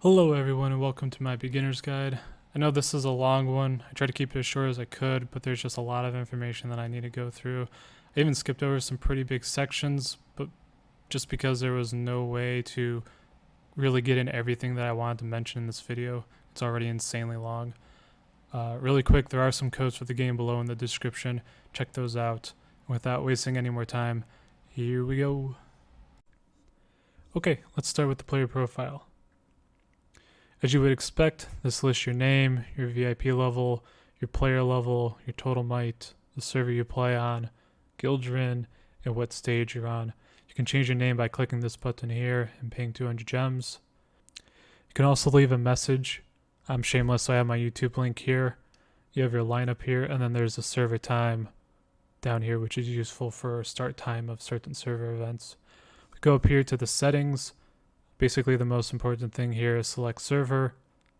Hello everyone and welcome to my beginner's guide. I know this is a long one. I tried to keep it as short as I could, but there's just a lot of information that I need to go through. I even skipped over some pretty big sections, but just because there was no way to really get in everything that I wanted to mention in this video. It's already insanely long. Really quick, there are some codes for the game below in the description. Check those out. Without wasting any more time, here we go. Okay, let's start with the player profile. As you would expect, this lists your name, your VIP level, your player level, your total might, the server you play on, guild you're in, and what stage you're on. You can change your name by clicking this button here and paying 200 gems. You can also leave a message. I'm shameless, so I have my YouTube link here. You have your lineup here, and then there's the server time down here, which is useful for start time of certain server events. We go up here to the settings. Basically, the most important thing here is select server.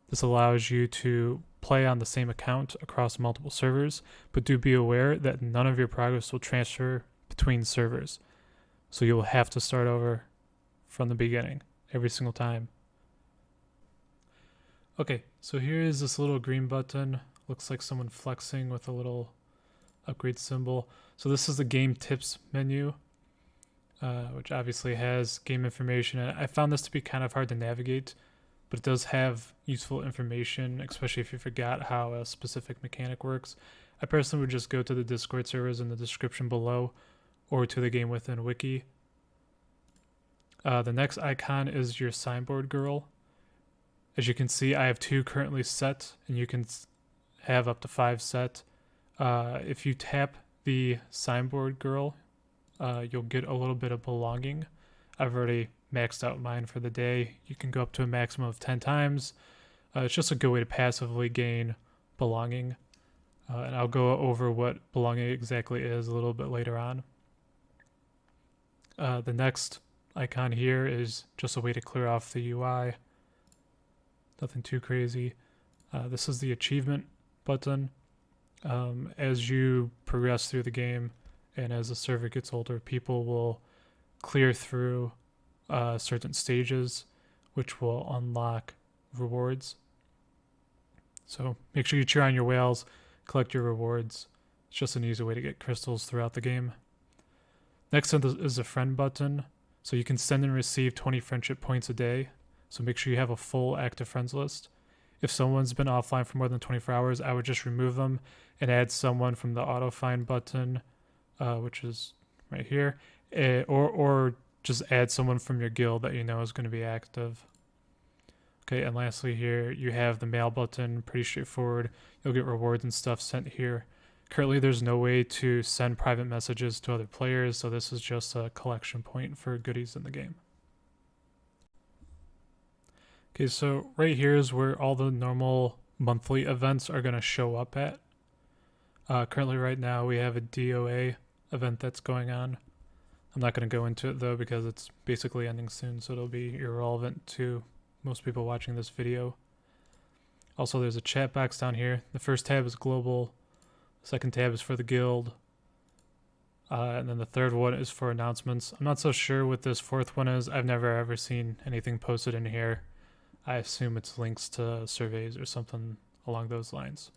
This allows you to play on the same account across multiple servers, but do be aware that none of your progress will transfer between servers. So you will have to start over from the beginning every single time. Okay, so here is this little green button. Looks like someone flexing with a little upgrade symbol. So this is the game tips menu. Which obviously has game information. And I found this to be kind of hard to navigate, but it does have useful information, especially if you forgot how a specific mechanic works. I personally would just go to the Discord servers in the description below or to the Game Within wiki. The next icon is your signboard girl. As you can see, I have 2 currently set, and you can have up to 5 set. If you tap the signboard girl, you'll get a little bit of belonging. I've already maxed out mine for the day. You can go up to a maximum of 10 times. It's just a good way to passively gain belonging. And I'll go over what belonging exactly is a little bit later on. The next icon here is just a way to clear off the UI. Nothing too crazy. This is the achievement button. As you progress through the game, and as the server gets older, people will clear through certain stages, which will unlock rewards. So make sure you cheer on your whales, collect your rewards. It's just an easy way to get crystals throughout the game. Next is the friend button. So you can send and receive 20 friendship points a day. So make sure you have a full active friends list. If someone's been offline for more than 24 hours, I would just remove them and add someone from the auto find button, which is right here, or just add someone from your guild that you know is going to be active. Okay, and lastly here you have the mail button, pretty straightforward. You'll get rewards and stuff sent here. Currently there's no way to send private messages to other players, so this is just a collection point for goodies in the game. Okay, so right here is where all the normal monthly events are going to show up at. Currently right now we have a DOA event that's going on. I'm not going to go into it though because it's basically ending soon, so it'll be irrelevant to most people watching this video. Also, there's a chat box down here. The first tab is global, the second tab is for the guild, and then the third one is for announcements. I'm not so sure what this fourth one is. I've never ever seen anything posted in here. I assume it's links to surveys or something along those lines.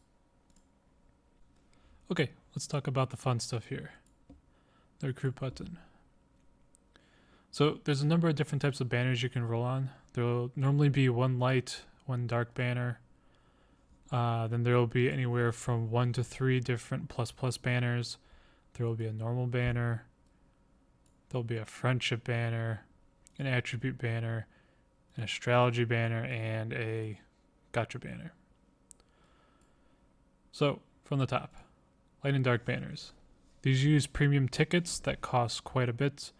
Okay, let's talk about the fun stuff here. The recruit button. So there's a number of different types of banners you can roll on. There will normally be 1 light, 1 dark banner. Then there will be anywhere from 1 to 3 different plus banners. There will be a normal banner. There'll be a friendship banner, an attribute banner, an astrology banner, and a gotcha banner. So from the top, light and dark banners. These use premium tickets that cost quite a bit.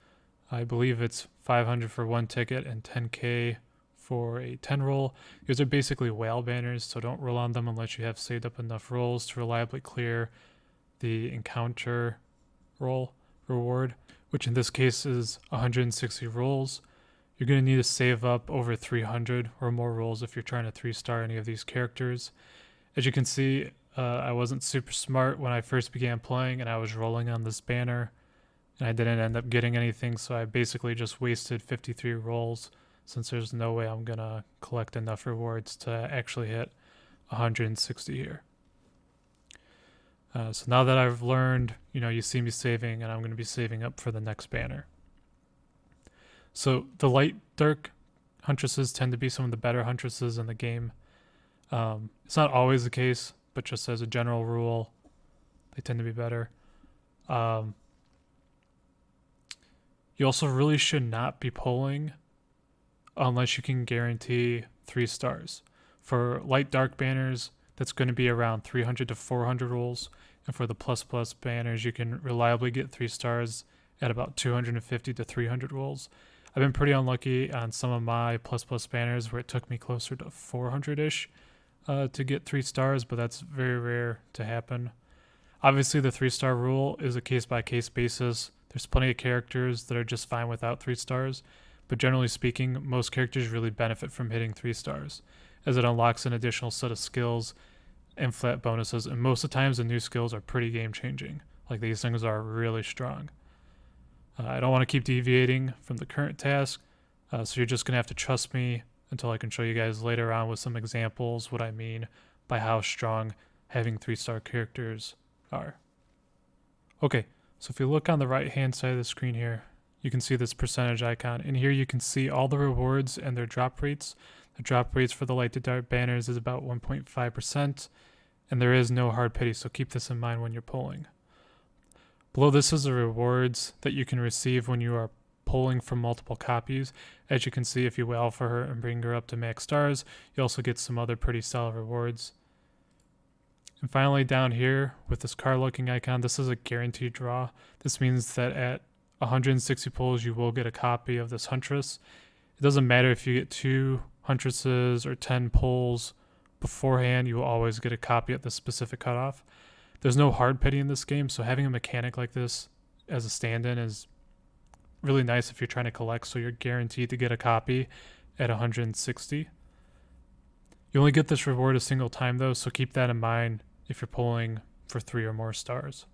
I believe it's 500 for 1 ticket and 10k for a 10 roll. These are basically whale banners, so don't roll on them unless you have saved up enough rolls to reliably clear the encounter roll reward, which in this case is 160 rolls. You're going to need to save up over 300 or more rolls if you're trying to 3-star any of these characters. As you can see, I wasn't super smart when I first began playing, and I was rolling on this banner, and I didn't end up getting anything, so I basically just wasted 53 rolls since there's no way I'm gonna collect enough rewards to actually hit 160 here. So now that I've learned, you see me saving, and I'm going to be saving up for the next banner. So the light dark Huntresses tend to be some of the better Huntresses in the game. It's not always the case, but just as a general rule, they tend to be better. You also really should not be pulling unless you can guarantee 3 stars. For light dark banners, that's going to be around 300 to 400 rolls. And for the plus banners, you can reliably get 3 stars at about 250 to 300 rolls. I've been pretty unlucky on some of my plus banners where it took me closer to 400-ish to get 3 stars, but that's very rare to happen. Obviously, the 3-star rule is a case-by-case basis. There's plenty of characters that are just fine without 3 stars, but generally speaking, most characters really benefit from hitting 3 stars, as it unlocks an additional set of skills and flat bonuses, and most of the times the new skills are pretty game-changing. Like, these things are really strong. I don't want to keep deviating from the current task, so you're just going to have to trust me until I can show you guys later on with some examples what I mean by how strong having 3-star characters are. Okay, so if you look on the right-hand side of the screen here, you can see this percentage icon. And here you can see all the rewards and their drop rates. The drop rates for the light to dark banners is about 1.5%, and there is no hard pity, so keep this in mind when you're pulling. Below this is the rewards that you can receive when you are pulling from multiple copies. As you can see, if you whale for her and bring her up to max stars, you also get some other pretty solid rewards. And finally, down here with this card looking icon, this is a guaranteed draw. This means that at 160 pulls, you will get a copy of this Huntress. It doesn't matter if you get 2 Huntresses or 10 pulls beforehand, you will always get a copy at this specific cutoff. There's no hard pity in this game, so having a mechanic like this as a stand-in is really nice if you're trying to collect, so you're guaranteed to get a copy at 160. You only get this reward a single time though, so keep that in mind if you're pulling for 3 or more stars.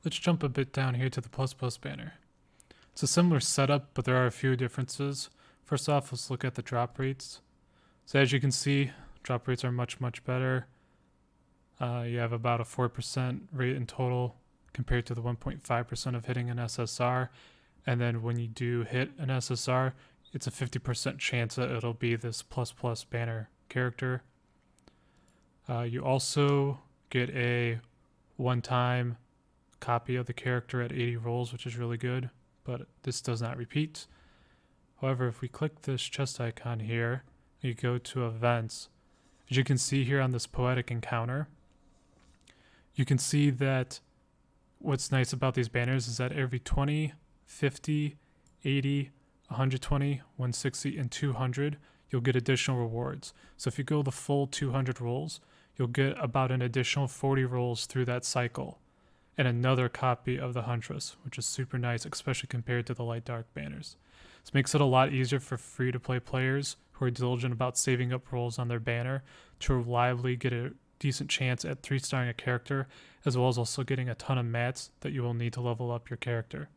Let's jump a bit down here to the plus banner. It's a similar setup, but there are a few differences. First off, let's look at the drop rates. So as you can see, drop rates are much better. You have about a 4% rate in total compared to the 1.5% of hitting an SSR. And then when you do hit an SSR, it's a 50% chance that it'll be this plus banner character. You also get a one-time copy of the character at 80 rolls, which is really good, but this does not repeat. However, if we click this chest icon here, you go to events, as you can see here on this poetic encounter, you can see that what's nice about these banners is that every 20, 50, 80, 120, 160, and 200, you'll get additional rewards. So if you go the full 200 rolls, you'll get about an additional 40 rolls through that cycle and another copy of the Huntress, which is super nice, especially compared to the light dark banners. This makes it a lot easier for free-to-play players who are diligent about saving up rolls on their banner to reliably get a decent chance at 3-starring a character, as well as also getting a ton of mats that you will need to level up your character.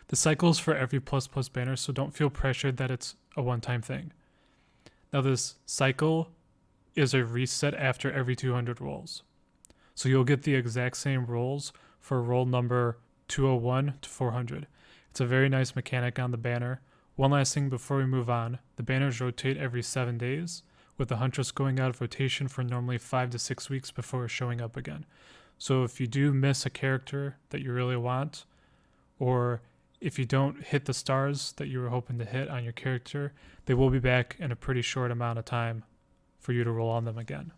The cycle is for every plus banner, so don't feel pressured that it's a one-time thing. Now this cycle is a reset after every 200 rolls. So you'll get the exact same rolls for roll number 201 to 400. It's a very nice mechanic on the banner. One last thing before we move on, the banners rotate every 7 days, with the Huntress going out of rotation for normally 5 to 6 weeks before showing up again. So if you do miss a character that you really want, or if you don't hit the stars that you were hoping to hit on your character, they will be back in a pretty short amount of time for you to roll on them again.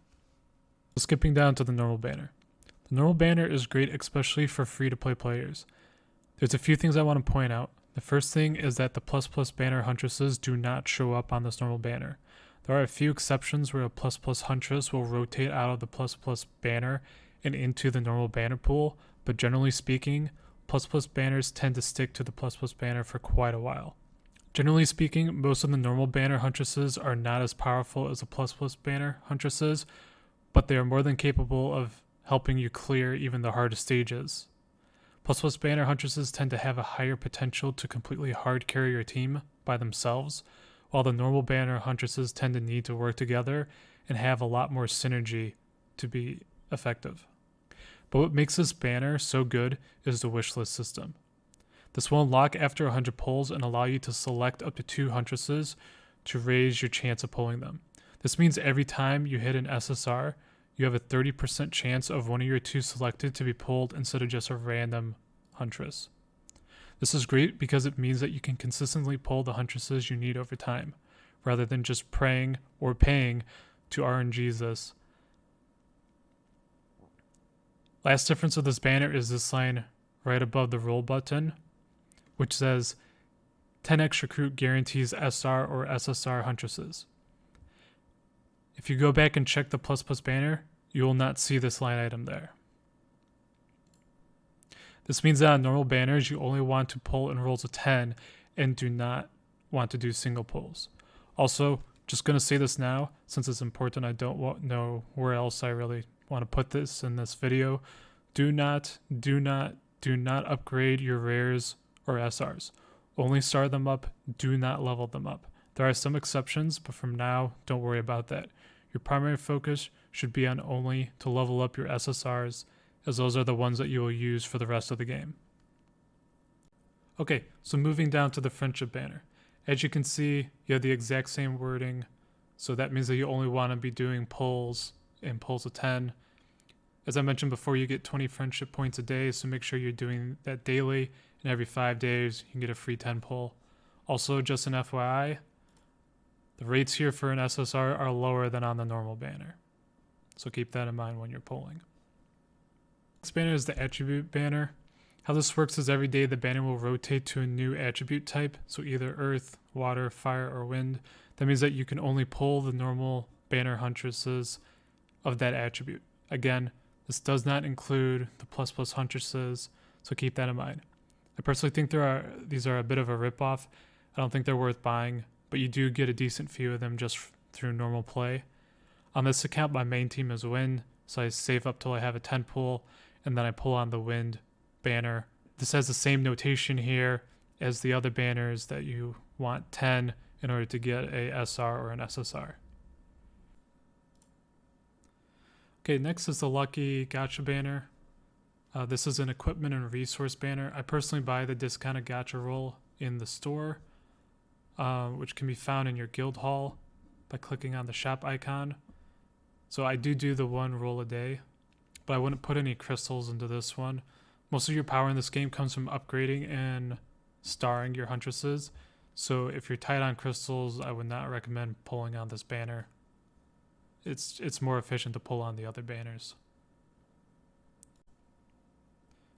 So skipping down to the normal banner. The normal banner is great, especially for free-to-play players. There's a few things I want to point out. The first thing is that the plus banner Huntresses do not show up on this normal banner. There are a few exceptions where a plus Huntress will rotate out of the plus banner and into the normal banner pool, but generally speaking, plus banners tend to stick to the plus banner for quite a while. Generally speaking, most of the normal banner Huntresses are not as powerful as the plus banner Huntresses, but they are more than capable of helping you clear even the hardest stages. Plus banner Huntresses tend to have a higher potential to completely hard carry your team by themselves, while the normal banner huntresses tend to need to work together and have a lot more synergy to be effective. But what makes this banner so good is the wishlist system. This will unlock after 100 pulls and allow you to select up to 2 huntresses to raise your chance of pulling them. This means every time you hit an SSR, you have a 30% chance of one of your 2 selected to be pulled instead of just a random huntress. This is great because it means that you can consistently pull the huntresses you need over time, rather than just praying or paying to RNGs this. Last difference of this banner is this line right above the roll button, which says 10x recruit guarantees SR or SSR huntresses. If you go back and check the plus banner, you will not see this line item there. This means that on normal banners, you only want to pull in rolls of 10 and do not want to do single pulls. Also, just going to say this now, since it's important, I don't know where else I really want to put this in this video. Do not upgrade your rares or SRs. Only star them up, do not level them up. There are some exceptions, but from now, don't worry about that. Your primary focus should be on only to level up your SSRs, as those are the ones that you will use for the rest of the game. Okay, so moving down to the friendship banner. As you can see, you have the exact same wording, so that means that you only want to be doing pulls and pulls of 10. As I mentioned before, you get 20 friendship points a day, so make sure you're doing that daily, and every 5 days you can get a free 10 pull. Also, just an FYI, the rates here for an SSR are lower than on the normal banner, so keep that in mind when you're pulling. Next banner is the attribute banner. How this works is every day the banner will rotate to a new attribute type, so either earth, water, fire, or wind. That means that you can only pull the normal banner huntresses of that attribute. Again, this does not include the plus huntresses, so keep that in mind. I personally think these are a bit of a ripoff. I don't think they're worth buying, but you do get a decent few of them just through normal play. On this account, my main team is wind, so I save up till I have a 10 pull, and then I pull on the wind banner. This has the same notation here as the other banners that you want 10 in order to get a SR or an SSR. Okay, next is the Lucky Gacha banner. This is an equipment and resource banner. I personally buy the discounted gacha roll in the store, which can be found in your guild hall by clicking on the shop icon. So I do the 1 roll a day, but I wouldn't put any crystals into this one. Most of your power in this game comes from upgrading and starring your huntresses. So if you're tight on crystals, I would not recommend pulling on this banner. It's more efficient to pull on the other banners.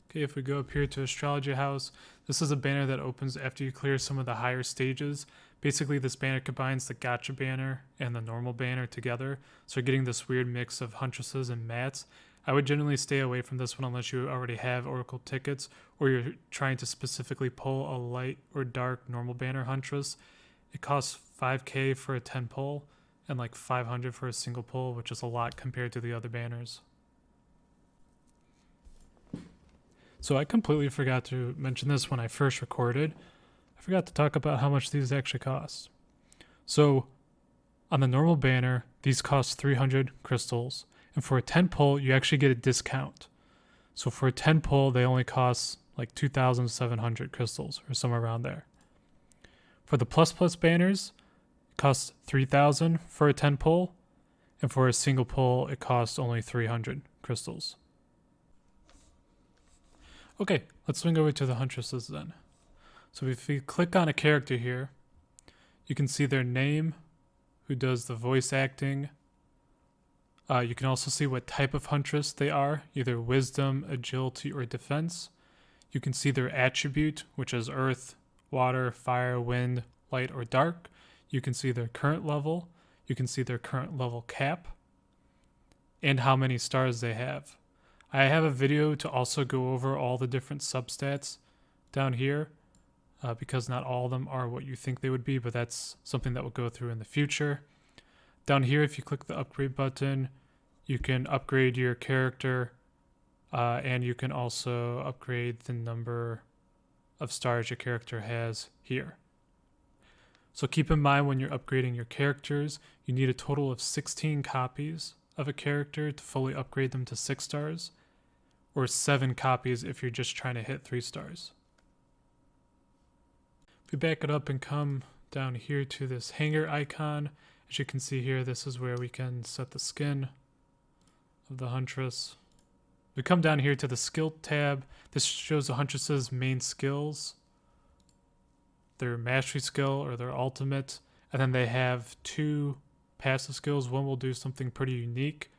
Okay, if we go up here to Astrology House, this is a banner that opens after you clear some of the higher stages. Basically, this banner combines the gacha banner and the normal banner together, so you're getting this weird mix of huntresses and mats. I would generally stay away from this one unless you already have Oracle tickets or you're trying to specifically pull a light or dark normal banner huntress. It costs 5k for a 10 pull and like 500 for a single pull, which is a lot compared to the other banners. So I completely forgot to mention this when I first recorded. I forgot to talk about how much these actually cost. So on the normal banner, these cost 300 crystals. And for a 10 pull, you actually get a discount. So for a 10 pull, they only cost like 2,700 crystals or somewhere around there. For the plus banners, it costs 3,000 for a 10 pull. And for a single pull, it costs only 300 crystals. Okay, let's swing over to the huntresses then. So if you click on a character here, you can see their name, who does the voice acting. You can also see what type of huntress they are, either wisdom, agility, or defense. You can see their attribute, which is earth, water, fire, wind, light, or dark. You can see their current level. You can see their current level cap and how many stars they have. I have a video to also go over all the different substats down here because not all of them are what you think they would be, but that's something that we'll go through in the future. Down here, if you click the upgrade button, you can upgrade your character and you can also upgrade the number of stars your character has here. So keep in mind when you're upgrading your characters, you need a total of 16 copies of a character to fully upgrade them to 6 stars, or 7 copies if you're just trying to hit 3 stars. If we back it up and come down here to this hanger icon, as you can see here, this is where we can set the skin of the Huntress. We come down here to the skill tab. This shows the Huntress's main skills, their mastery skill or their ultimate, and then they have 2 passive skills. One will do something pretty unique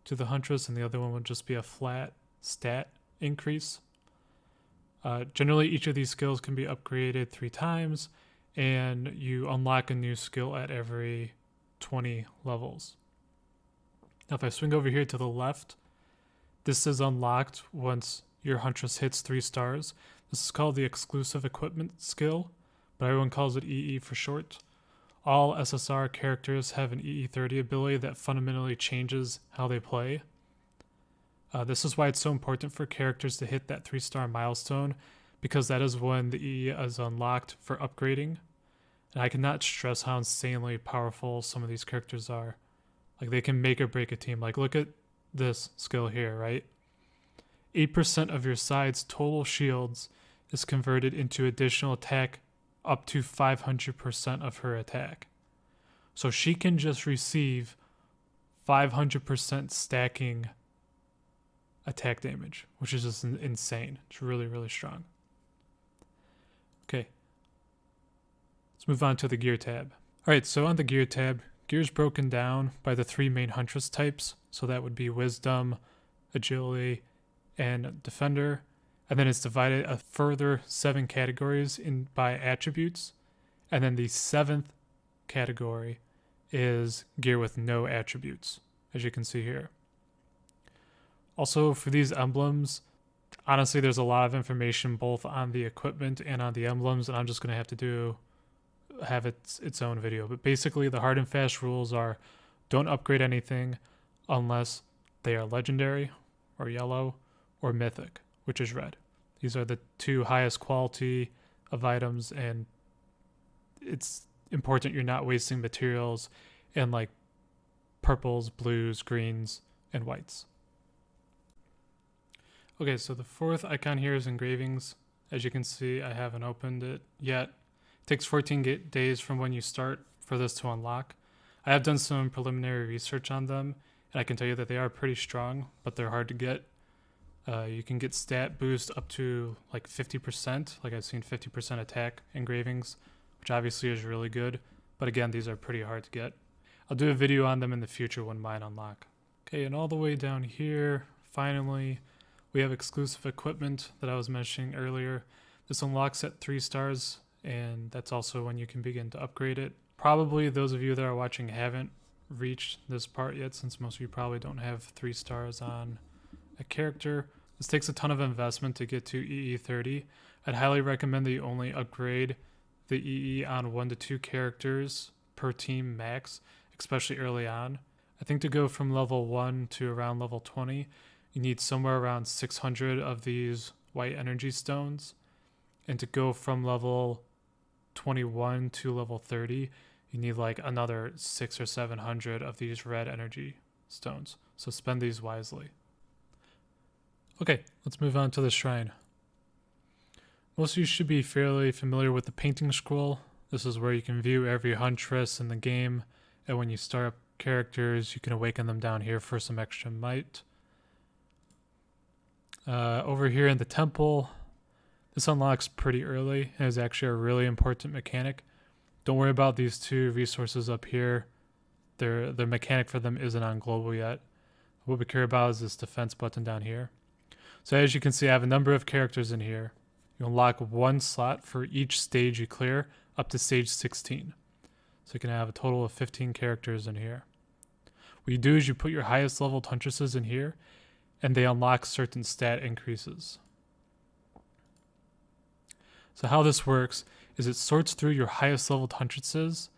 to the Huntress, and the other one will just be a flat stat increase. Generally, each of these skills can be upgraded 3 times, and you unlock a new skill at every 20 levels. Now, if I swing over here to the left, this is unlocked once your Huntress hits 3 stars. This is called the exclusive equipment skill, but everyone calls it EE for short. All SSR characters have an EE30 ability that fundamentally changes how they play. This is why it's so important for characters to hit that 3-star milestone, because that is when the EE is unlocked for upgrading. And I cannot stress how insanely powerful some of these characters are. Like, they can make or break a team. Like, look at this skill here, right? 8% of your side's total shields is converted into additional attack up to 500% of her attack. So she can just receive 500% stacking attack damage, which is just insane. It's really, really strong. Okay. Let's move on to the gear tab. All right, so on the gear tab, gear is broken down by the 3 main Huntress types. So that would be Wisdom, Agility, and Defender. And then it's divided a further 7 categories by attributes. And then the 7th category is gear with no attributes, as you can see here. Also, for these emblems, honestly, there's a lot of information both on the equipment and on the emblems, and I'm just going to have to have its own video. But basically, the hard and fast rules are don't upgrade anything unless they are legendary or yellow or mythic, which is red. These are the 2 highest quality of items, and it's important you're not wasting materials in like purples, blues, greens, and whites. Okay, so the 4th icon here is engravings. As you can see, I haven't opened it yet. It takes 14 days from when you start for this to unlock. I have done some preliminary research on them, and I can tell you that they are pretty strong, but they're hard to get. You can get stat boost up to like 50%, like I've seen 50% attack engravings, which obviously is really good, but again, these are pretty hard to get. I'll do a video on them in the future when mine unlock. Okay, and all the way down here, finally, we have exclusive equipment that I was mentioning earlier. This unlocks at 3 stars, and that's also when you can begin to upgrade it. Probably those of you that are watching haven't reached this part yet, since most of you probably don't have 3 stars on a character. This takes a ton of investment to get to EE30. I'd highly recommend that you only upgrade the EE on 1 to 2 characters per team max, especially early on. I think to go from level 1 to around level 20, you need somewhere around 600 of these white energy stones. And to go from level 21 to level 30, you need like another 600 or 700 of these red energy stones. So spend these wisely. Okay, let's move on to the shrine. Most of you should be fairly familiar with the painting scroll. This is where you can view every Huntress in the game, and when you start up characters, you can awaken them down here for some extra might. Over here in the temple, this unlocks pretty early and is actually a really important mechanic. Don't worry about these 2 resources up here. The mechanic for them isn't on global yet. What we care about is this defense button down here. So as you can see, I have a number of characters in here. You unlock 1 slot for each stage you clear up to stage 16. So you can have a total of 15 characters in here. What you do is you put your highest leveled Huntresses in here, and they unlock certain stat increases. So how this works is it sorts through your highest leveled Huntresses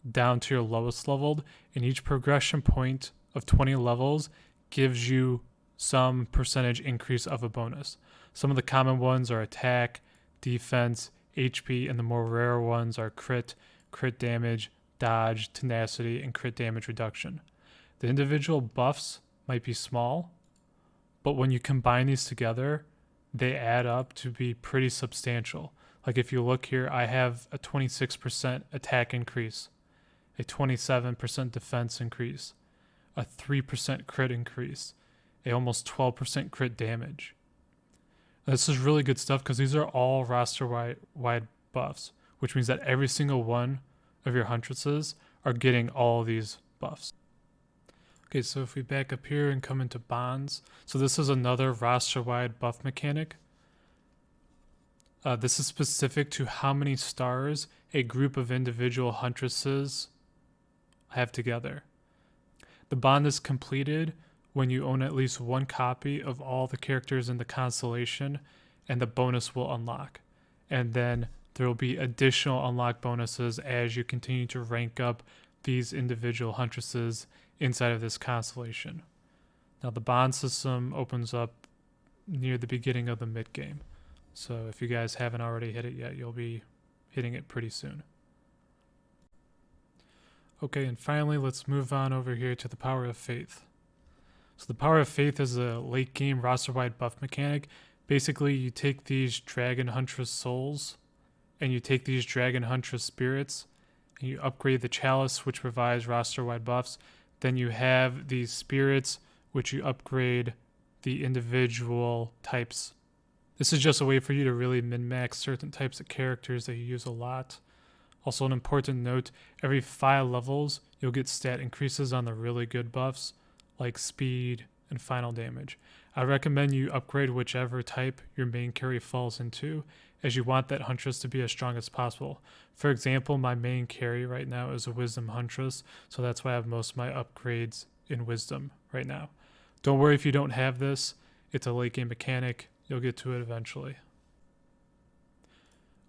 down to your lowest leveled, and each progression point of 20 levels gives you some percentage increase of a bonus. Some of the common ones are attack, defense, HP, and the more rare ones are crit, crit damage, dodge, tenacity, and crit damage reduction. The individual buffs might be small, but when you combine these together, they add up to be pretty substantial. Like if you look here, I have a 26% attack increase, a 27% defense increase, a 3% crit increase, a almost 12% crit damage. This is really good stuff because these are all roster-wide buffs, which means that every single one of your Huntresses are getting all of these buffs. Okay, so if we back up here and come into bonds, so this is another roster-wide buff mechanic. This is specific to how many stars a group of individual Huntresses have together. The bond is completed when you own at least one copy of all the characters in the constellation, and the bonus will unlock. And then there will be additional unlock bonuses as you continue to rank up these individual Huntresses inside of this constellation. Now the bond system opens up near the beginning of the mid game. So if you guys haven't already hit it yet, you'll be hitting it pretty soon. Okay, and finally, let's move on over here to the Power of Faith. So the Power of Faith is a late game roster-wide buff mechanic. Basically, you take these Dragon Huntress souls and you take these Dragon Huntress spirits and you upgrade the Chalice, which provides roster-wide buffs. Then you have these spirits, which you upgrade the individual types. This is just a way for you to really min-max certain types of characters that you use a lot. Also, an important note, every 5 levels, you'll get stat increases on the really good buffs, like speed and final damage. I recommend you upgrade whichever type your main carry falls into, as you want that Huntress to be as strong as possible. For example, my main carry right now is a Wisdom Huntress, so that's why I have most of my upgrades in Wisdom right now. Don't worry if you don't have this, it's a late game mechanic, you'll get to it eventually.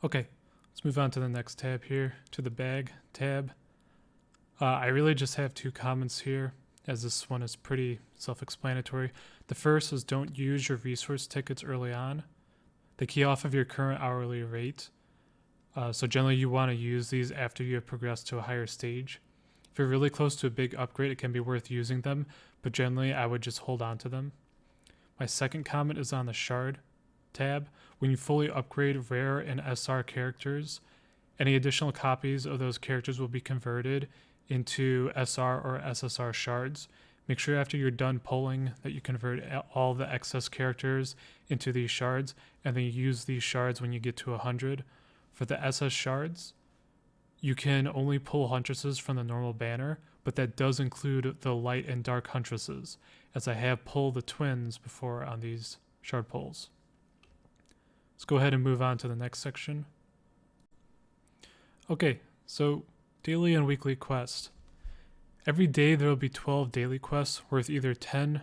Okay, let's move on to the next tab here, to the bag tab. I really just have 2 comments here, as this one is pretty self-explanatory. The first is don't use your resource tickets early on. They key off of your current hourly rate. So generally you want to use these after you have progressed to a higher stage. If you're really close to a big upgrade, it can be worth using them, but generally I would just hold on to them. My second comment is on the Shard tab. When you fully upgrade rare and SR characters, any additional copies of those characters will be converted into SR or SSR shards. Make sure after you're done pulling that you convert all the excess characters into these shards, and then you use these shards when you get to 100. For the SS shards, you can only pull Huntresses from the normal banner, but that does include the light and dark Huntresses, as I have pulled the twins before on these shard pulls. Let's go ahead and move on to the next section. Okay, so daily and weekly quests. Every day there will be 12 daily quests worth either 10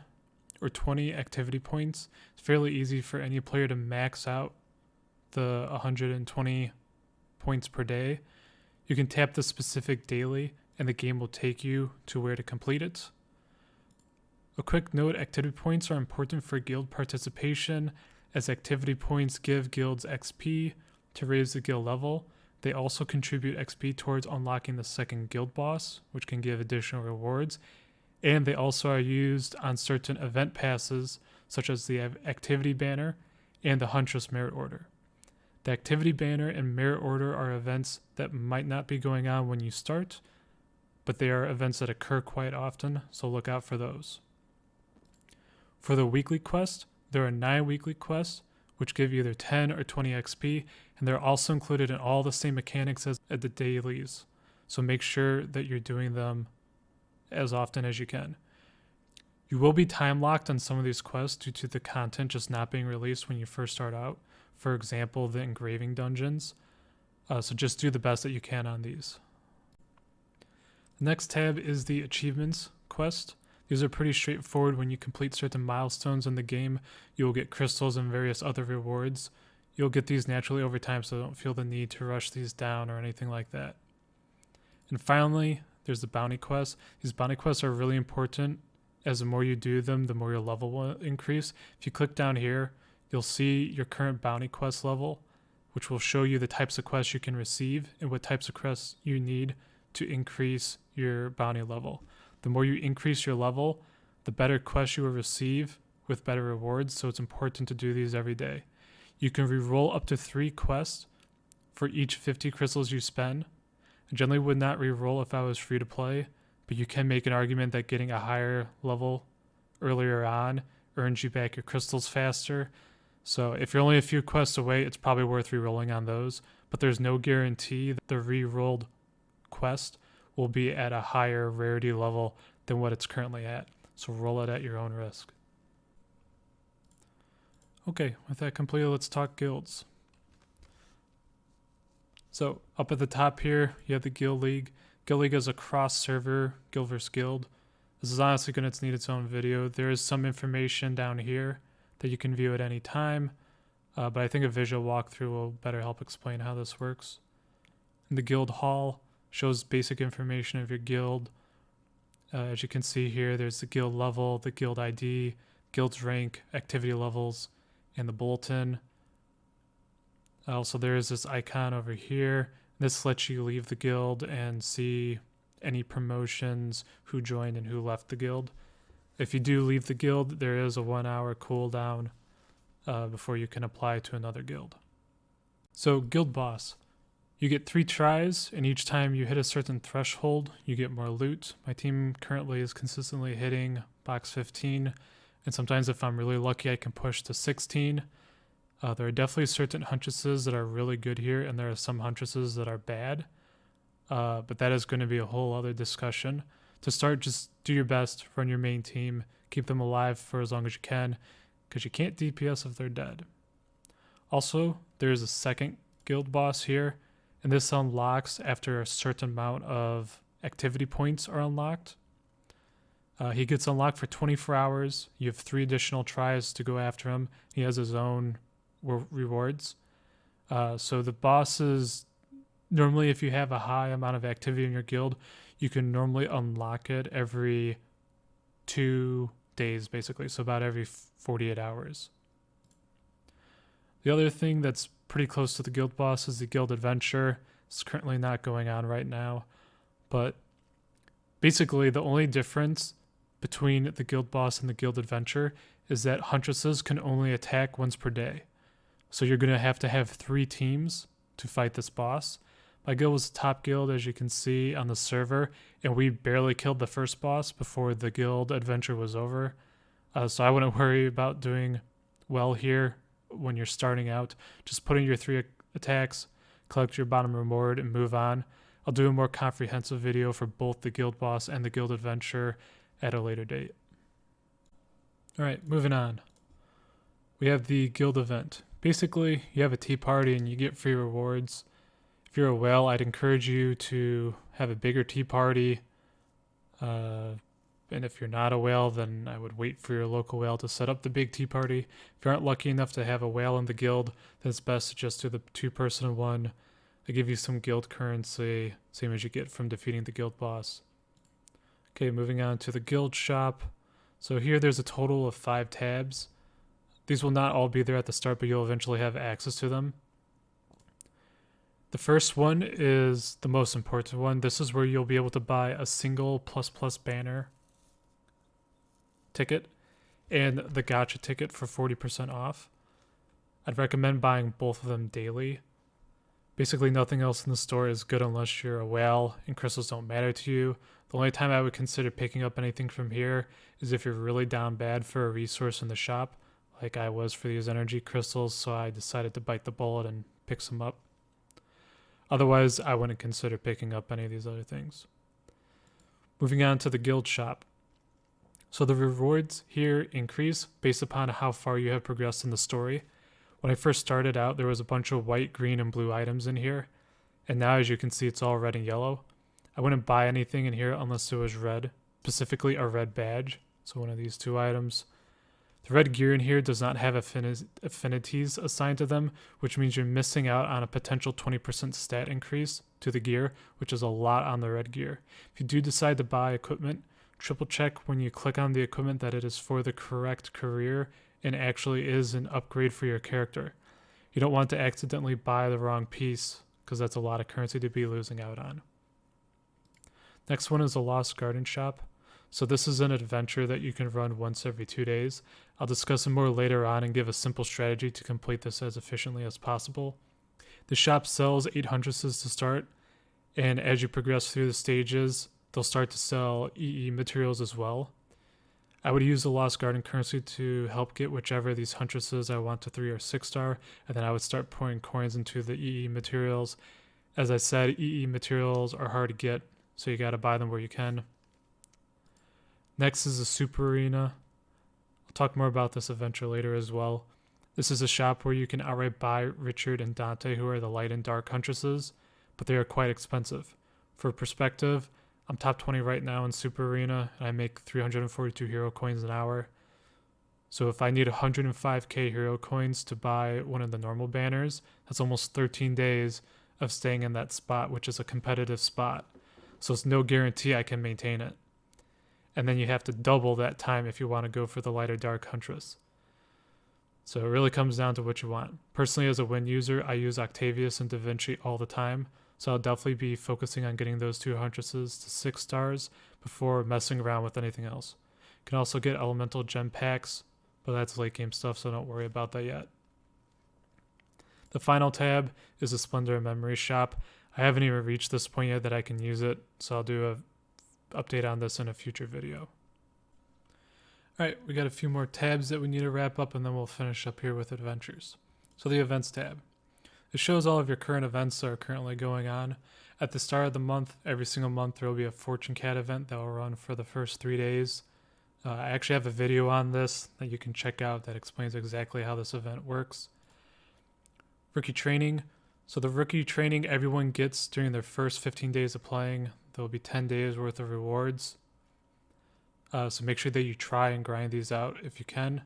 or 20 activity points. It's fairly easy for any player to max out the 120 points per day. You can tap the specific daily and the game will take you to where to complete it. A quick note, activity points are important for guild participation, as activity points give guilds XP to raise the guild level. They also contribute XP towards unlocking the second guild boss, which can give additional rewards. And they also are used on certain event passes, such as the activity banner and the Huntress merit order. The activity banner and merit order are events that might not be going on when you start, but they are events that occur quite often, so look out for those. For the weekly quest, there are 9 weekly quests, which give either 10 or 20 XP, and they're also included in all the same mechanics as the dailies. So make sure that you're doing them as often as you can. You will be time locked on some of these quests due to the content just not being released when you first start out. For example, the engraving dungeons. So just do the best that you can on these. The next tab is the achievements quest. These are pretty straightforward. When you complete certain milestones in the game, you will get crystals and various other rewards. You'll get these naturally over time, so don't feel the need to rush these down or anything like that. And finally, there's the bounty quests. These bounty quests are really important, as the more you do them, the more your level will increase. If you click down here, you'll see your current bounty quest level. which will show you the types of quests you can receive and what types of quests you need to increase your bounty level. The more you increase your level, the better quests you will receive with better rewards, so it's important to do these every day. You can re-roll up to 3 quests for each 50 crystals you spend. I generally would not re-roll if I was free to play, but you can make an argument that getting a higher level earlier on earns you back your crystals faster. So if you're only a few quests away, it's probably worth re-rolling on those, but there's no guarantee that the re-rolled quest will be at a higher rarity level than what it's currently at. So roll it at your own risk. Okay, with that completed, let's talk guilds. So up at the top here, you have the Guild League. Guild League is a cross-server guild versus guild. This is honestly going to need its own video. There is some information down here that you can view at any time, but I think a visual walkthrough will better help explain how this works. And the Guild Hall shows basic information of your guild. As you can see here, there's the guild level, the guild ID, guild's rank, activity levels, and the bulletin. Also, there is this icon over here. This lets you leave the guild and see any promotions, who joined and who left the guild. If you do leave the guild, there is a 1-hour cooldown before you can apply to another guild. So, Guild Boss. You get 3 tries, and each time you hit a certain threshold, you get more loot. My team currently is consistently hitting box 15, and sometimes if I'm really lucky, I can push to 16. There are definitely certain Huntresses that are really good here, and there are some Huntresses that are bad, but that is going to be a whole other discussion. To start, just do your best, run your main team, keep them alive for as long as you can, because you can't DPS if they're dead. Also, there's a second guild boss here, and this unlocks after a certain amount of activity points are unlocked. He gets unlocked for 24 hours. You have 3 additional tries to go after him. He has his own rewards. So the bosses, normally if you have a high amount of activity in your guild, you can normally unlock it every 2 days, basically. So about every 48 hours. The other thing that's pretty close to the guild boss is the guild adventure. It's currently not going on right now, but basically the only difference between the guild boss and the guild adventure is that Huntresses can only attack once per day. So you're going to have 3 teams to fight this boss. My guild was the top guild, as you can see on the server, and we barely killed the first boss before the guild adventure was over. So I wouldn't worry about doing well here when you're starting out. Just put in your 3 attacks, collect your bottom reward, and move on. I'll do a more comprehensive video for both the guild boss and the guild adventure at a later date. Alright, moving on. We have the guild event. Basically, you have a tea party and you get free rewards. If you're a whale, I'd encourage you to have a bigger tea party. And if you're not a whale, then I would wait for your local whale to set up the big tea party. If you aren't lucky enough to have a whale in the guild, then it's best to just do the 2-person one. I give you some guild currency, same as you get from defeating the guild boss. Okay, moving on to the guild shop. So here there's a total of 5 tabs. These will not all be there at the start, but you'll eventually have access to them. The first one is the most important one. This is where you'll be able to buy a single ++ banner ticket and the gacha ticket for 40% off. I'd recommend buying both of them daily. Basically nothing else in the store is good unless you're a whale and crystals don't matter to you. The only time I would consider picking up anything from here is if you're really down bad for a resource in the shop, like I was for these energy crystals, so I decided to bite the bullet and pick some up. Otherwise, I wouldn't consider picking up any of these other things. Moving on to the guild shop. So the rewards here increase based upon how far you have progressed in the story. When I first started out, there was a bunch of white, green, and blue items in here. And now, as you can see, it's all red and yellow. I wouldn't buy anything in here unless it was red, specifically a red badge. So one of these 2 items. The red gear in here does not have affinities assigned to them, which means you're missing out on a potential 20% stat increase to the gear, which is a lot on the red gear. If you do decide to buy equipment, triple check when you click on the equipment that it is for the correct career and actually is an upgrade for your character. You don't want to accidentally buy the wrong piece because that's a lot of currency to be losing out on. Next one is the Lost Garden Shop. So this is an adventure that you can run once every 2 days. I'll discuss it more later on and give a simple strategy to complete this as efficiently as possible. The shop sells 8 Huntresses to start, and as you progress through the stages, they'll start to sell EE materials as well. I would use the Lost Garden currency to help get whichever of these Huntresses I want to 3 or 6 star, and then I would start pouring coins into the EE materials. As I said, EE materials are hard to get, so you gotta buy them where you can. Next is the Super Arena. I'll talk more about this adventure later as well. This is a shop where you can outright buy Richard and Dante, who are the light and dark Huntresses, but they are quite expensive. For perspective, I'm top 20 right now in Super Arena, and I make 342 hero coins an hour. So if I need 105k hero coins to buy one of the normal banners, that's almost 13 days of staying in that spot, which is a competitive spot. So it's no guarantee I can maintain it. And then you have to double that time if you want to go for the light or dark Huntress. So it really comes down to what you want. Personally, as a win user, I use Octavius and Da Vinci all the time, so I'll definitely be focusing on getting those 2 Huntresses to 6 stars before messing around with anything else. You can also get elemental gem packs, but that's late game stuff, so don't worry about that yet. The final tab is the Splendor Memory Shop. I haven't even reached this point yet that I can use it, so I'll do a update on this in a future video. Alright, we got a few more tabs that we need to wrap up, and then we'll finish up here with adventures. So the events tab. It shows all of your current events that are currently going on. At the start of the month, every single month, there will be a Fortune Cat event that will run for the first 3 days. I actually have a video on this that you can check out that explains exactly how this event works. Rookie training. So the rookie training everyone gets during their first 15 days of playing. There will be 10 days worth of rewards. So make sure that you try and grind these out if you can.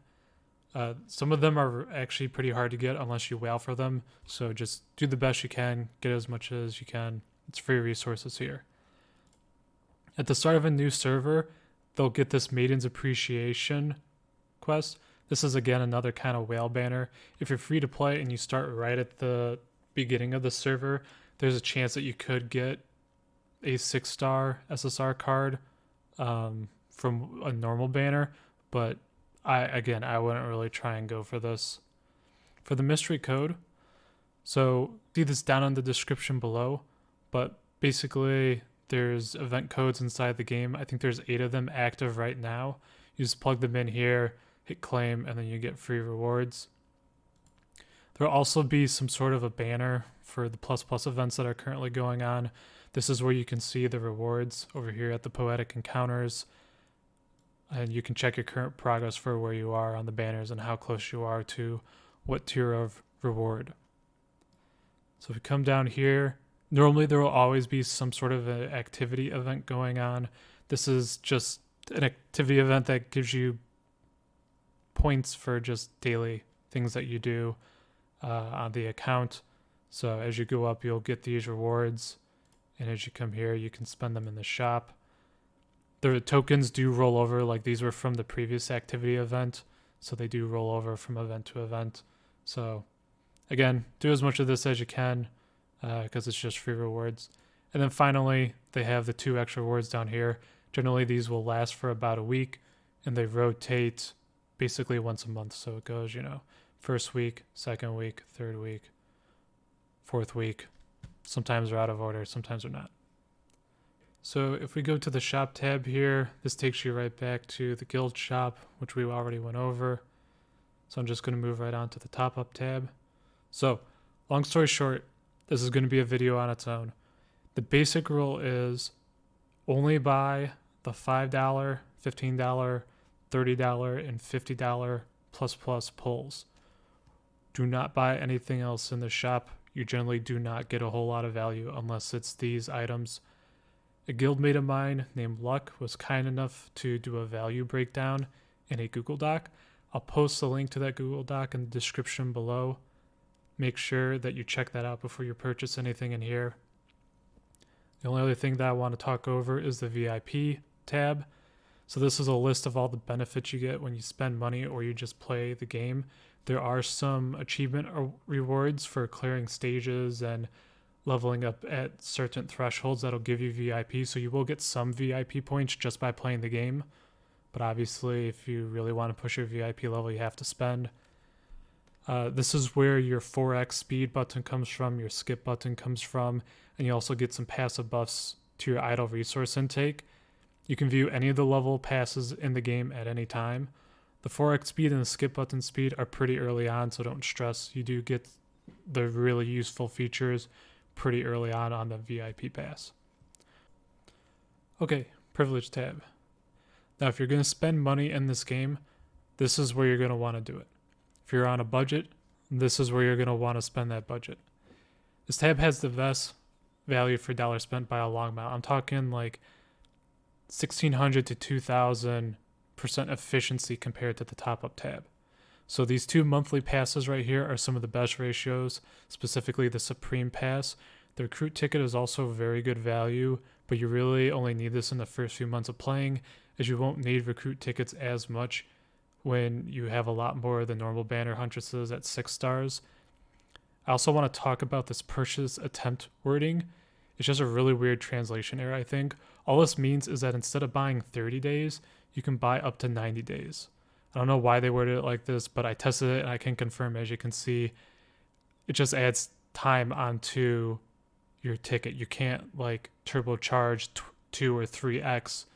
Some of them are actually pretty hard to get unless you whale for them. So just do the best you can, get as much as you can. It's free resources here. At the start of a new server, they'll get this Maiden's Appreciation quest. This is again another kind of whale banner. If you're free to play and you start right at the beginning of the server, there's a chance that you could get a 6-star SSR card from a normal banner, but I wouldn't really try and go for this. For the mystery code, so see this down in the description below, but basically there's event codes inside the game. I think there's 8 of them active right now. You just plug them in here, hit claim, and then you get free rewards. There'll also be some sort of a banner for the plus events that are currently going on. This is where you can see the rewards over here at the Poetic Encounters. And you can check your current progress for where you are on the banners and how close you are to what tier of reward. So if we come down here, normally there will always be some sort of an activity event going on. This is just an activity event that gives you points for just daily things that you do on the account. So as you go up, you'll get these rewards. And as you come here, you can spend them in the shop. The tokens do roll over, like these were from the previous activity event, so they do roll over from event to event. So again, do as much of this as you can because it's just free rewards. And then finally, they have the 2 extra rewards down here. Generally, these will last for about a week, and they rotate basically once a month. So it goes, first week, second week, third week, fourth week. Sometimes they're out of order, sometimes they're not. So if we go to the shop tab here, this takes you right back to the guild shop, which we already went over. So I'm just going to move right on to the top up tab. So long story short, this is going to be a video on its own. The basic rule is only buy the $5, $15, $30, and $50 plus pulls. Do not buy anything else in the shop. You generally do not get a whole lot of value unless it's these items. A guildmate of mine named Luck was kind enough to do a value breakdown in a Google Doc. I'll post the link to that Google Doc in the description below. Make sure that you check that out before you purchase anything in here. The only other thing that I want to talk over is the VIP tab. So this is a list of all the benefits you get when you spend money or you just play the game. There are some achievement rewards for clearing stages and leveling up at certain thresholds that'll give you VIP, so you will get some VIP points just by playing the game. But obviously, if you really want to push your VIP level, you have to spend. This is where your 4x speed button comes from, your skip button comes from, and you also get some passive buffs to your idle resource intake. You can view any of the level passes in the game at any time. The 4x speed and the skip button speed are pretty early on, so don't stress. You do get the really useful features pretty early on the VIP pass. Okay, privilege tab. Now, if you're going to spend money in this game, this is where you're going to want to do it. If you're on a budget, this is where you're going to want to spend that budget. This tab has the best value for dollar spent by a long mile. I'm talking like 1,600 to 2,000% efficiency compared to the top-up tab. So these two monthly passes right here are some of the best ratios, specifically the Supreme Pass. The recruit ticket is also very good value, but you really only need this in the first few months of playing, as you won't need recruit tickets as much when you have a lot more of the normal banner huntresses at 6 stars. I also want to talk about this purchase attempt wording. It's just a really weird translation error, I think. All this means is that instead of buying 30 days, you can buy up to 90 days. I don't know why they worded it like this, but I tested it and I can confirm, as you can see, it just adds time onto your ticket. You can't like turbocharge 2 or 3x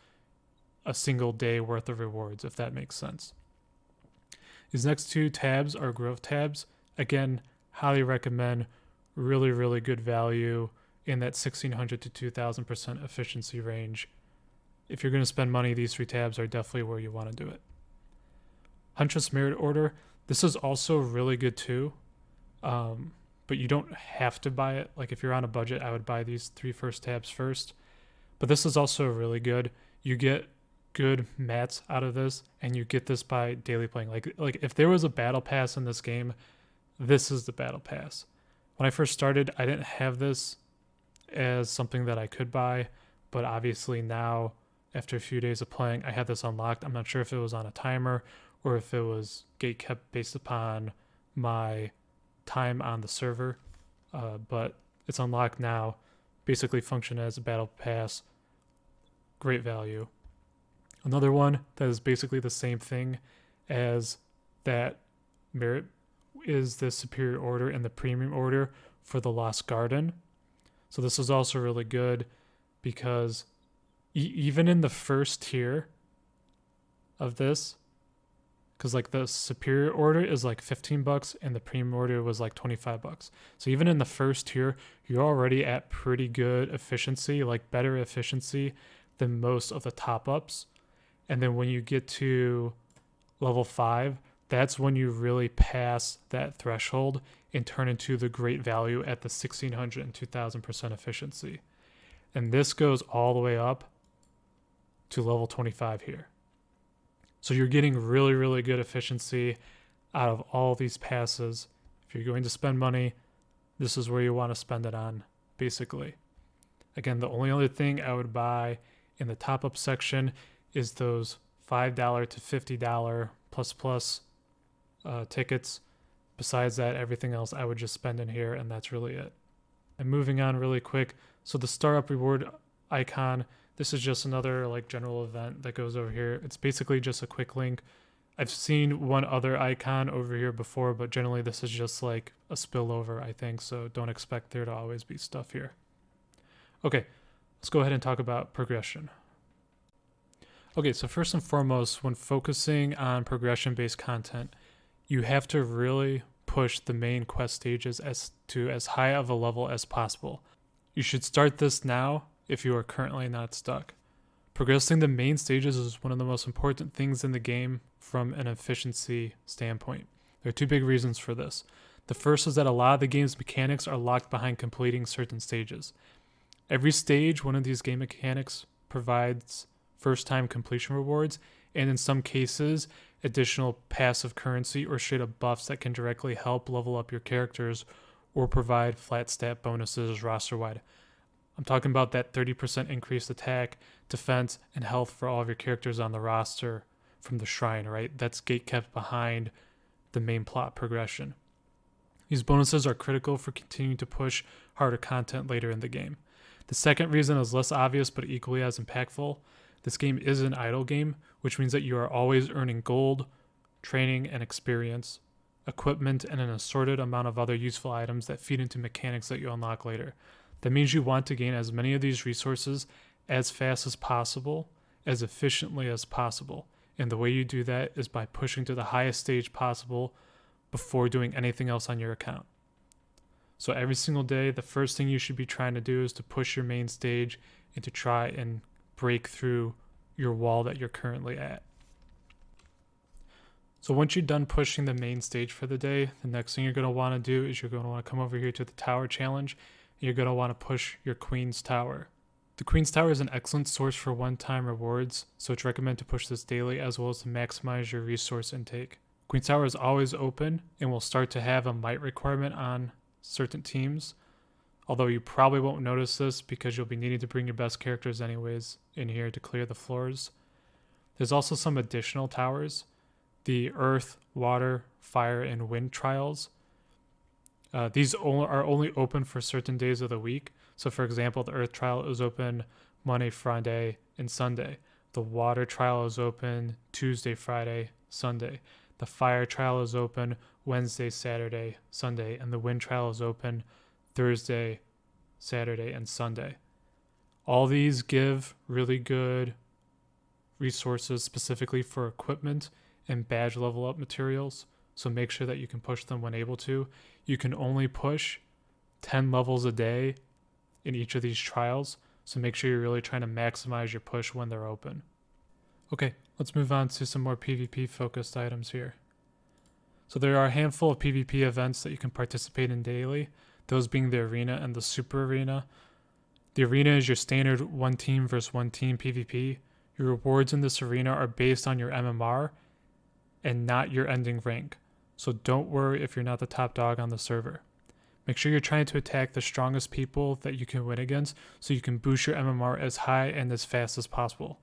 a single day worth of rewards, if that makes sense. These next two tabs are growth tabs. Again, highly recommend. Really, really good value in that 1,600 to 2,000% efficiency range. If you're going to spend money, these three tabs are definitely where you want to do it. Huntress Merit Order. This is also really good too, but you don't have to buy it. Like if you're on a budget, I would buy these three first tabs first. But this is also really good. You get good mats out of this, and you get this by daily playing. Like if there was a battle pass in this game, this is the battle pass. When I first started, I didn't have this as something that I could buy, but obviously now, after a few days of playing, I had this unlocked. I'm not sure if it was on a timer or if it was gate kept based upon my time on the server, but it's unlocked now. Basically function as a battle pass. Great value. Another one that is basically the same thing as that merit is the Superior Order and the Premium Order for the Lost Garden. So this is also really good because even in the first tier of this, because like the Superior Order is like $15 and the Premium Order was like $25. So even in the first tier, you're already at pretty good efficiency, like better efficiency than most of the top-ups. And then when you get to level 5, that's when you really pass that threshold and turn into the great value at the 1,600 and 2,000% efficiency. And this goes all the way up to level 25 here. So you're getting really, really good efficiency out of all these passes. If you're going to spend money, this is where you want to spend it on, basically. Again, the only other thing I would buy in the top-up section is those $5 to $50 plus tickets. Besides that, everything else I would just spend in here, and that's really it. And moving on really quick, so the Star Up reward icon, this is just another like general event that goes over here. It's basically just a quick link. I've seen one other icon over here before, but generally this is just like a spillover, I think, so don't expect there to always be stuff here. Okay, let's go ahead and talk about progression. Okay, so first and foremost, when focusing on progression-based content, you have to really push the main quest stages as high of a level as possible. You should start this now if you are currently not stuck. Progressing the main stages is one of the most important things in the game from an efficiency standpoint. There are two big reasons for this. The first is that a lot of the game's mechanics are locked behind completing certain stages. Every stage, one of these game mechanics provides first-time completion rewards, and in some cases, additional passive currency or straight-up buffs that can directly help level up your characters or provide flat stat bonuses roster-wide. I'm talking about that 30% increased attack, defense, and health for all of your characters on the roster from the shrine, right? That's gate kept behind the main plot progression. These bonuses are critical for continuing to push harder content later in the game. The second reason is less obvious but equally as impactful. This game is an idle game, which means that you are always earning gold, training and experience, equipment, and an assorted amount of other useful items that feed into mechanics that you unlock later. That means you want to gain as many of these resources as fast as possible, as efficiently as possible. And the way you do that is by pushing to the highest stage possible before doing anything else on your account. So every single day, the first thing you should be trying to do is to push your main stage and to try and break through your wall that you're currently at. So once you're done pushing the main stage for the day, the next thing you're going to want to do is you're going to want to come over here to the tower challenge. And you're going to want to push your Queen's Tower. The Queen's Tower is an excellent source for one-time rewards, so it's recommended to push this daily as well as to maximize your resource intake. Queen's Tower is always open and will start to have a might requirement on certain teams, although you probably won't notice this because you'll be needing to bring your best characters anyways in here to clear the floors. There's also some additional towers, the Earth, Water, Fire, and Wind trials. These are only open for certain days of the week. So for example, the Earth trial is open Monday, Friday, and Sunday. The Water trial is open Tuesday, Friday, Sunday. The Fire trial is open Wednesday, Saturday, Sunday. And the Wind trial is open Thursday, Saturday, and Sunday. All these give really good resources specifically for equipment and badge level up materials. So make sure that you can push them when able to. You can only push 10 levels a day in each of these trials, so make sure you're really trying to maximize your push when they're open. Okay, let's move on to some more PvP focused items here. So there are a handful of PvP events that you can participate in daily, those being the Arena and the Super Arena. The Arena is your standard one team versus one team PvP. Your rewards in this arena are based on your MMR and not your ending rank, so don't worry if you're not the top dog on the server. Make sure you're trying to attack the strongest people that you can win against so you can boost your MMR as high and as fast as possible.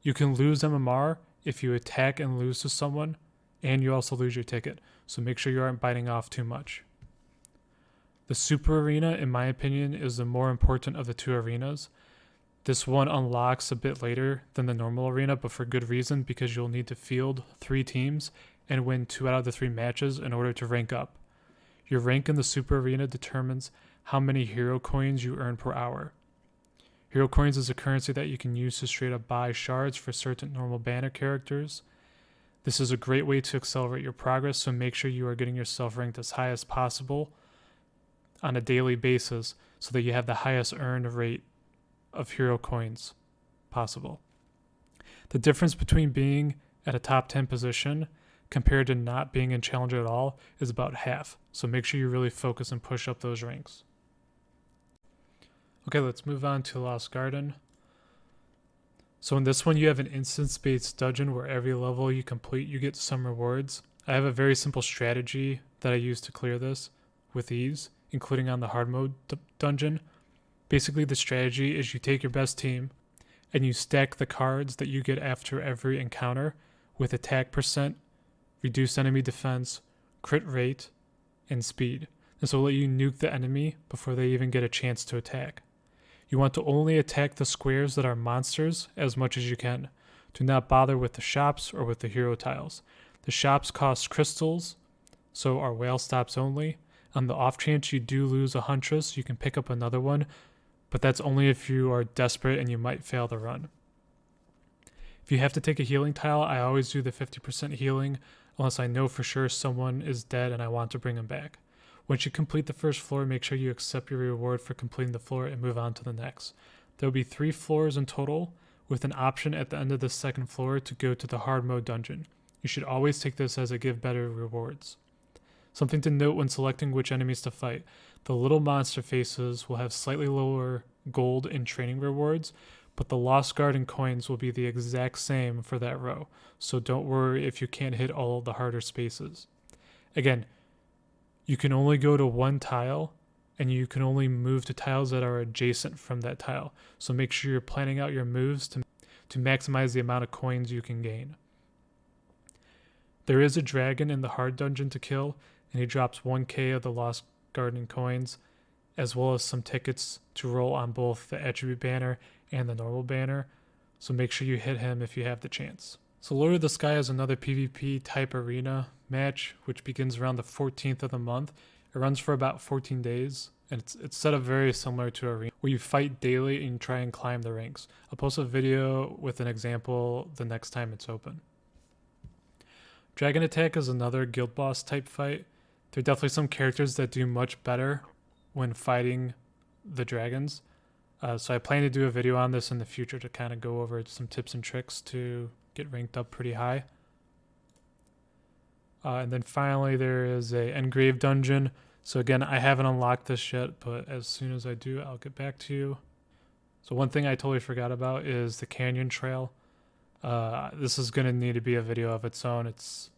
You can lose MMR if you attack and lose to someone, and you also lose your ticket, so make sure you aren't biting off too much. The Super Arena, in my opinion, is the more important of the two arenas. This one unlocks a bit later than the normal arena, but for good reason, because you'll need to field 3 teams and win 2 out of the 3 matches in order to rank up. Your rank in the Super Arena determines how many hero coins you earn per hour. Hero coins is a currency that you can use to straight up buy shards for certain normal banner characters. This is a great way to accelerate your progress, so make sure you are getting yourself ranked as high as possible on a daily basis so that you have the highest earned rate of hero coins possible. The difference between being at a top 10 position compared to not being in Challenger at all is about half, so make sure you really focus and push up those ranks. Okay, let's move on to Lost Garden. So in this one, you have an instance-based dungeon where every level you complete, you get some rewards. I have a very simple strategy that I use to clear this with ease, including on the hard mode dungeon. Basically, the strategy is you take your best team and you stack the cards that you get after every encounter with attack percent, reduced enemy defense, crit rate, and speed. This will let you nuke the enemy before they even get a chance to attack. You want to only attack the squares that are monsters as much as you can. Do not bother with the shops or with the hero tiles. The shops cost crystals, so are whale stops only. On the off chance you do lose a Huntress, you can pick up another one, but that's only if you are desperate and you might fail the run. If you have to take a healing tile, I always do the 50% healing unless I know for sure someone is dead and I want to bring them back. Once you complete the first floor, make sure you accept your reward for completing the floor and move on to the next. There will be 3 floors in total, with an option at the end of the second floor to go to the hard mode dungeon. You should always take this as it gives better rewards. Something to note when selecting which enemies to fight. The little monster faces will have slightly lower gold and training rewards, but the Lost Garden coins will be the exact same for that row, so don't worry if you can't hit all of the harder spaces. Again, you can only go to one tile, and you can only move to tiles that are adjacent from that tile, so make sure you're planning out your moves to maximize the amount of coins you can gain. There is a dragon in the hard dungeon to kill, and he drops 1k of the Lost Garden coins, as well as some tickets to roll on both the attribute banner and the normal banner, so make sure you hit him if you have the chance. So Lord of the Sky is another PvP type arena match, which begins around the 14th of the month. It runs for about 14 days, and it's set up very similar to Arena, where you fight daily and try and climb the ranks. I'll post a video with an example the next time it's open. Dragon Attack is another guild boss type fight. There are definitely some characters that do much better when fighting the dragons. So I plan to do a video on this in the future to kind of go over some tips and tricks to get ranked up pretty high. And then finally there is a Engrave dungeon. So again, I haven't unlocked this yet, but as soon as I do, I'll get back to you. So one thing I totally forgot about is the Canyon Trail. This is going to need to be a video of its own. It's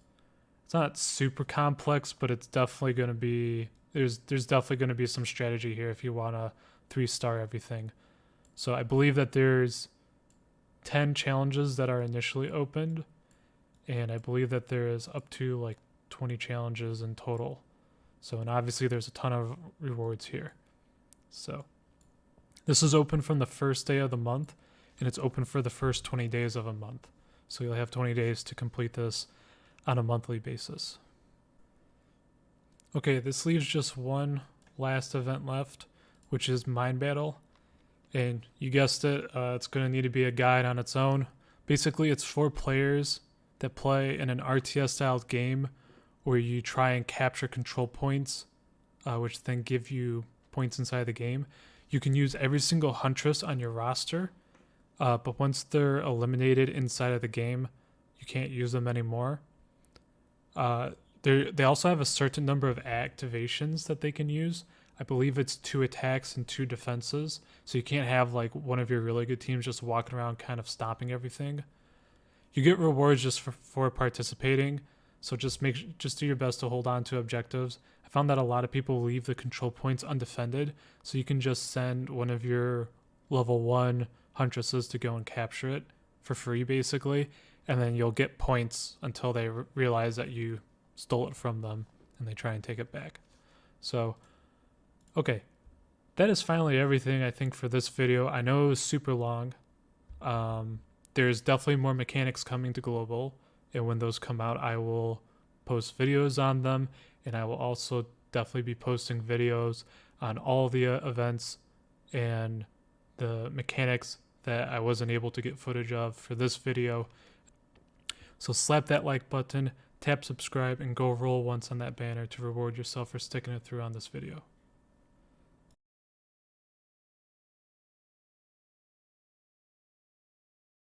not super complex, but it's definitely going to be, there's definitely going to be some strategy here if you want to 3-star everything. So I believe that there's 10 challenges that are initially opened, and I believe that there is up to like 20 challenges in total. So, and obviously there's a ton of rewards here. So this is open from the first day of the month, and it's open for the first 20 days of a month. So you'll have 20 days to complete this on a monthly basis. Okay, this leaves just one last event left, which is Mind Battle. And you guessed it, it's going to need to be a guide on its own. Basically, it's 4 players that play in an RTS-style game where you try and capture control points, which then give you points inside the game. You can use every single Huntress on your roster, but once they're eliminated inside of the game, you can't use them anymore. They also have a certain number of activations that they can use. I believe it's 2 attacks and 2 defenses. So you can't have like one of your really good teams just walking around kind of stopping everything. You get rewards just for participating. So just do your best to hold on to objectives. I found that a lot of people leave the control points undefended. So you can just send one of your level 1 Huntresses to go and capture it for free basically. And then you'll get points until they realize that you stole it from them and they try and take it back. So okay, that is finally everything I think for this video. I know it was super long. There's definitely more mechanics coming to Global, and when those come out, I will post videos on them, and I will also definitely be posting videos on all the events and the mechanics that I wasn't able to get footage of for this video. So slap that like button, tap subscribe, and go roll once on that banner to reward yourself for sticking it through on this video.